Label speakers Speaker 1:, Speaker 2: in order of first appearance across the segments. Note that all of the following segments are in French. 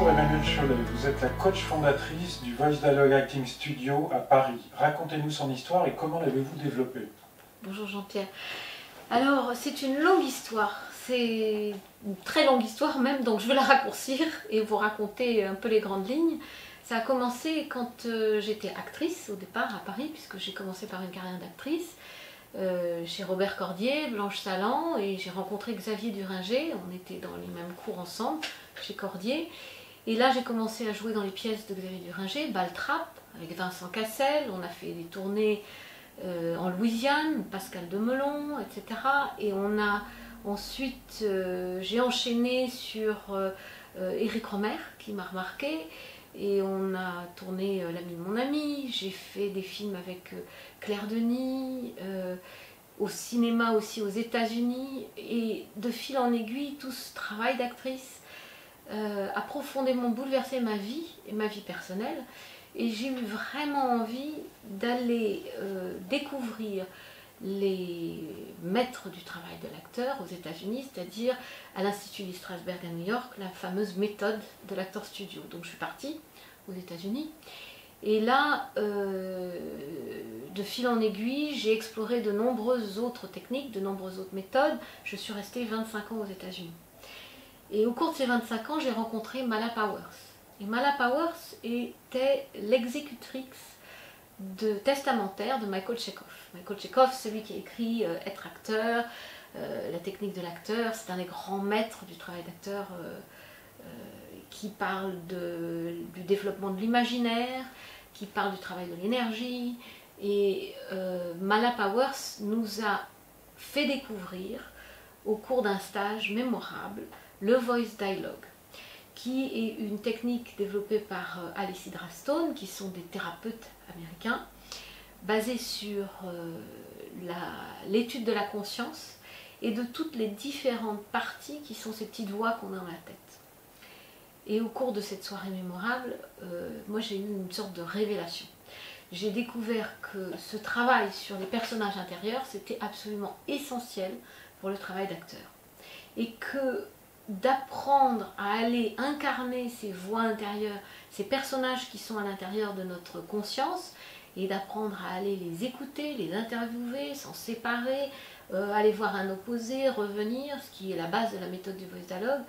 Speaker 1: Bonjour Emmanuelle Cholet, vous êtes la coach fondatrice du Voice Dialogue Acting Studio à Paris. Racontez-nous son histoire et comment l'avez-vous développée?
Speaker 2: Bonjour Jean-Pierre. Alors c'est une longue histoire, c'est une très longue histoire même, donc je vais la raccourcir et vous raconter un peu les grandes lignes. Ça a commencé quand j'étais actrice au départ à Paris, puisque j'ai commencé par une carrière d'actrice chez Robert Cordier, Blanche Salan, et j'ai rencontré Xavier Duringer, on était dans les mêmes cours ensemble chez Cordier. Et là j'ai commencé à jouer dans les pièces de Xavier Duringer, Baltrap, avec Vincent Cassel, on a fait des tournées en Louisiane, Pascal Demelon, etc. Et on a ensuite, j'ai enchaîné sur Éric Rohmer, qui m'a remarqué, et on a tourné L'ami de mon ami, j'ai fait des films avec Claire Denis, au cinéma aussi aux États-Unis, et de fil en aiguille, tout ce travail d'actrice a profondément bouleversé ma vie et ma vie personnelle. Et j'ai eu vraiment envie d'aller découvrir les maîtres du travail de l'acteur aux États-Unis, c'est-à-dire à l'Institut Lee Strasberg à New York, la fameuse méthode de l'acteur studio. Donc je suis partie aux États-Unis. Et là, de fil en aiguille, j'ai exploré de nombreuses autres techniques, de nombreuses autres méthodes. Je suis restée 25 ans aux États-Unis. Et au cours de ces 25 ans, j'ai rencontré Mala Powers. Et Mala Powers était l'exécutrice testamentaire de Michael Chekhov. Michael Chekhov, celui qui a écrit Être acteur, la technique de l'acteur, c'est un des grands maîtres du travail d'acteur qui parle du développement de l'imaginaire, qui parle du travail de l'énergie. Et Mala Powers nous a fait découvrir, au cours d'un stage mémorable, le Voice Dialogue, qui est une technique développée par Alessidra Stone, qui sont des thérapeutes américains, basée sur l'étude de la conscience et de toutes les différentes parties qui sont ces petites voix qu'on a dans la tête. Et au cours de cette soirée mémorable, moi j'ai eu une sorte de révélation. J'ai découvert que ce travail sur les personnages intérieurs, c'était absolument essentiel pour le travail d'acteur. Et que d'apprendre à aller incarner ces voix intérieures, ces personnages qui sont à l'intérieur de notre conscience, et d'apprendre à aller les écouter, les interviewer, s'en séparer, aller voir un opposé, revenir, ce qui est la base de la méthode du voice dialogue,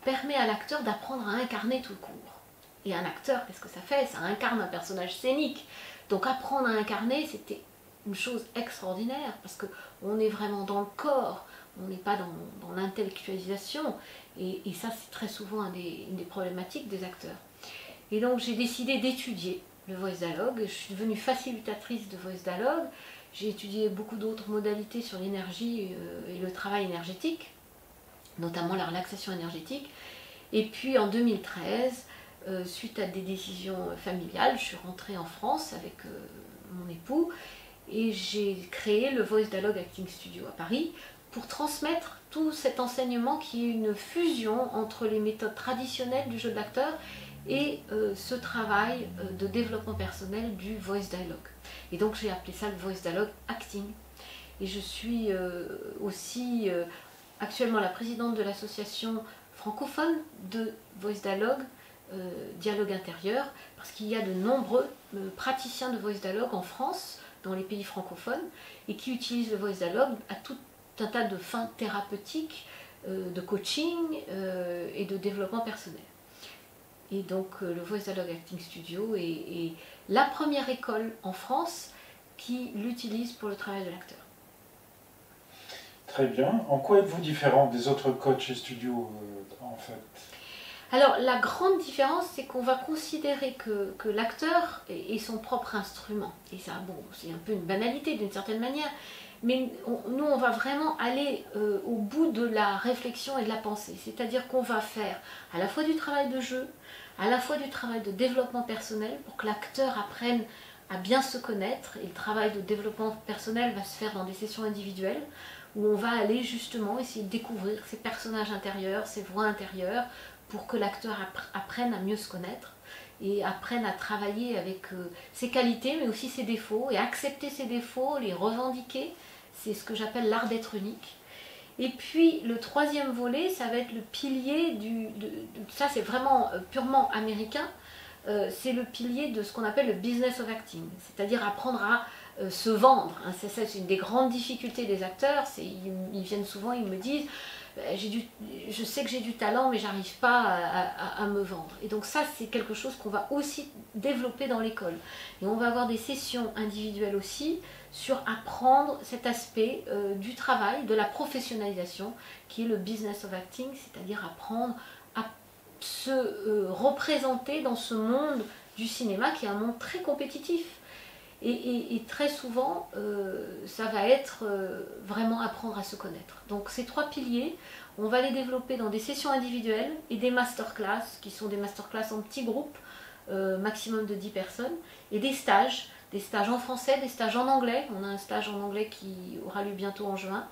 Speaker 2: permet à l'acteur d'apprendre à incarner tout court. Et un acteur, qu'est-ce que ça fait? Ça incarne un personnage scénique. Donc apprendre à incarner, c'était une chose extraordinaire, parce qu'on est vraiment dans le corps, on n'est pas dans l'intellectualisation, et ça c'est très souvent une des problématiques des acteurs. Et donc j'ai décidé d'étudier le voice dialogue, je suis devenue facilitatrice de voice dialogue, j'ai étudié beaucoup d'autres modalités sur l'énergie et le travail énergétique, notamment la relaxation énergétique. Et puis en 2013, suite à des décisions familiales, je suis rentrée en France avec mon époux, et j'ai créé le Voice Dialogue Acting Studio à Paris, pour transmettre tout cet enseignement qui est une fusion entre les méthodes traditionnelles du jeu d'acteur et ce travail de développement personnel du voice dialogue. Et donc j'ai appelé ça le voice dialogue acting. Et je suis aussi actuellement la présidente de l'association francophone de voice dialogue, dialogue intérieur, parce qu'il y a de nombreux praticiens de voice dialogue en France, dans les pays francophones, et qui utilisent le voice dialogue à tout un tas de fins thérapeutiques, de coaching et de développement personnel. Et donc le Voice Dialogue Acting Studio est la première école en France qui l'utilise pour le travail de l'acteur.
Speaker 1: Très bien. En quoi êtes-vous différente des autres coachs et studios en fait?
Speaker 2: Alors la grande différence, c'est qu'on va considérer que l'acteur est son propre instrument. Et ça, bon, c'est un peu une banalité d'une certaine manière, mais nous on va vraiment aller au bout de la réflexion et de la pensée. C'est-à-dire qu'on va faire à la fois du travail de jeu, à la fois du travail de développement personnel, pour que l'acteur apprenne à bien se connaître. Et le travail de développement personnel va se faire dans des sessions individuelles, où on va aller justement essayer de découvrir ses personnages intérieurs, ses voix intérieures, pour que l'acteur apprenne à mieux se connaître et apprenne à travailler avec ses qualités mais aussi ses défauts, et accepter ses défauts, les revendiquer. C'est ce que j'appelle l'art d'être unique. Et puis le troisième volet, ça va être le pilier ça c'est vraiment purement américain, c'est le pilier de ce qu'on appelle le business of acting, c'est-à-dire apprendre à se vendre. Hein. C'est une des grandes difficultés des acteurs, ils viennent souvent, ils me disent je sais que j'ai du talent mais j'arrive pas à me vendre. Et donc ça c'est quelque chose qu'on va aussi développer dans l'école. Et on va avoir des sessions individuelles aussi sur apprendre cet aspect du travail, de la professionnalisation qui est le business of acting, c'est-à-dire apprendre à se représenter dans ce monde du cinéma qui est un monde très compétitif. Et très souvent, ça va être vraiment apprendre à se connaître. Donc ces trois piliers, on va les développer dans des sessions individuelles et des masterclass, qui sont des masterclass en petits groupes, maximum de 10 personnes, et des stages en français, des stages en anglais. On a un stage en anglais qui aura lieu bientôt en juin.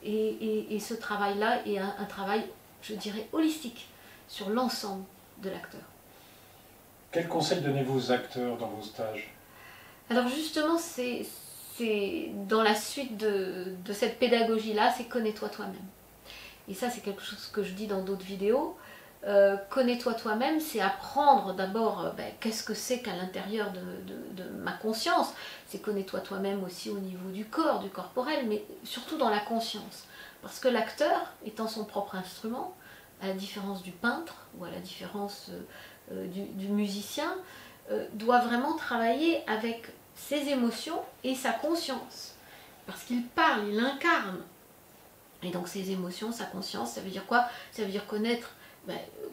Speaker 2: Et ce travail-là est un travail, je dirais, holistique sur l'ensemble de l'acteur.
Speaker 1: Quels conseils donnez-vous aux acteurs dans vos stages ?
Speaker 2: Alors justement, c'est dans la suite de cette pédagogie-là, c'est connais-toi toi-même. Et ça, c'est quelque chose que je dis dans d'autres vidéos. Connais-toi toi-même, c'est apprendre d'abord qu'est-ce que c'est qu'à l'intérieur de ma conscience. C'est connais-toi toi-même aussi au niveau du corps, du corporel, mais surtout dans la conscience. Parce que l'acteur, étant son propre instrument, à la différence du peintre ou à la différence du musicien, doit vraiment travailler avec ses émotions et sa conscience. Parce qu'il parle, il incarne. Et donc ses émotions, sa conscience, ça veut dire quoi? Ça veut dire connaître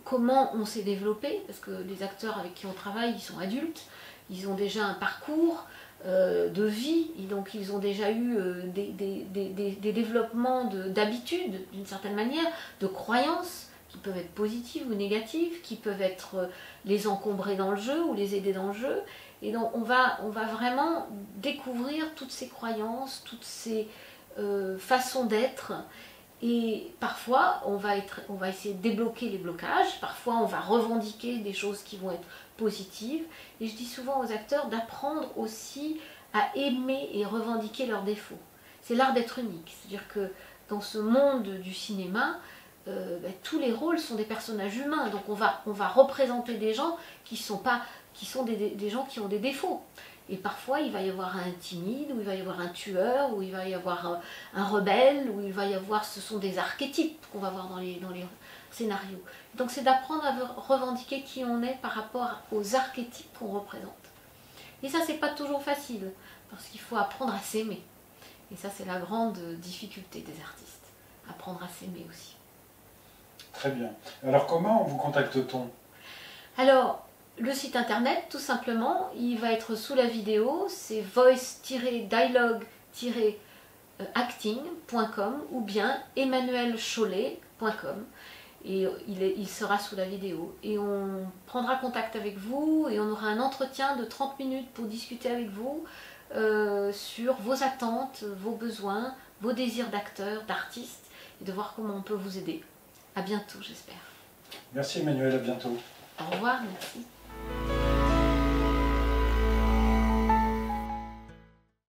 Speaker 2: comment on s'est développé, parce que les acteurs avec qui on travaille, ils sont adultes, ils ont déjà un parcours de vie, et donc ils ont déjà eu des développements d'habitudes, d'une certaine manière, de croyances, qui peuvent être positives ou négatives, qui peuvent être les encombrer dans le jeu ou les aider dans le jeu. Et donc on va vraiment découvrir toutes ces croyances, toutes ces façons d'être. Et parfois on va essayer de débloquer les blocages, parfois on va revendiquer des choses qui vont être positives. Et je dis souvent aux acteurs d'apprendre aussi à aimer et revendiquer leurs défauts. C'est l'art d'être unique, c'est-à-dire que dans ce monde du cinéma, tous les rôles sont des personnages humains, donc on va représenter des gens qui sont des gens qui ont des défauts. Et parfois il va y avoir un timide, ou il va y avoir un tueur, ou il va y avoir un rebelle, ou il va y avoir, ce sont des archétypes qu'on va voir dans les scénarios. Donc c'est d'apprendre à revendiquer qui on est par rapport aux archétypes qu'on représente. Et ça c'est pas toujours facile, parce qu'il faut apprendre à s'aimer. Et ça c'est la grande difficulté des artistes, apprendre à s'aimer aussi. Très bien. Alors comment vous contacte-t-on? Alors, le site internet, tout simplement, il va être sous la vidéo, c'est voice-dialogue-acting.com ou bien emmanuelcholet.com. Et il sera sous la vidéo. Et on prendra contact avec vous et on aura un entretien de 30 minutes pour discuter avec vous sur vos attentes, vos besoins, vos désirs d'acteur, d'artiste, et de voir comment on peut vous aider. À bientôt, j'espère.
Speaker 1: Merci Emmanuel, à bientôt.
Speaker 2: Au revoir, merci.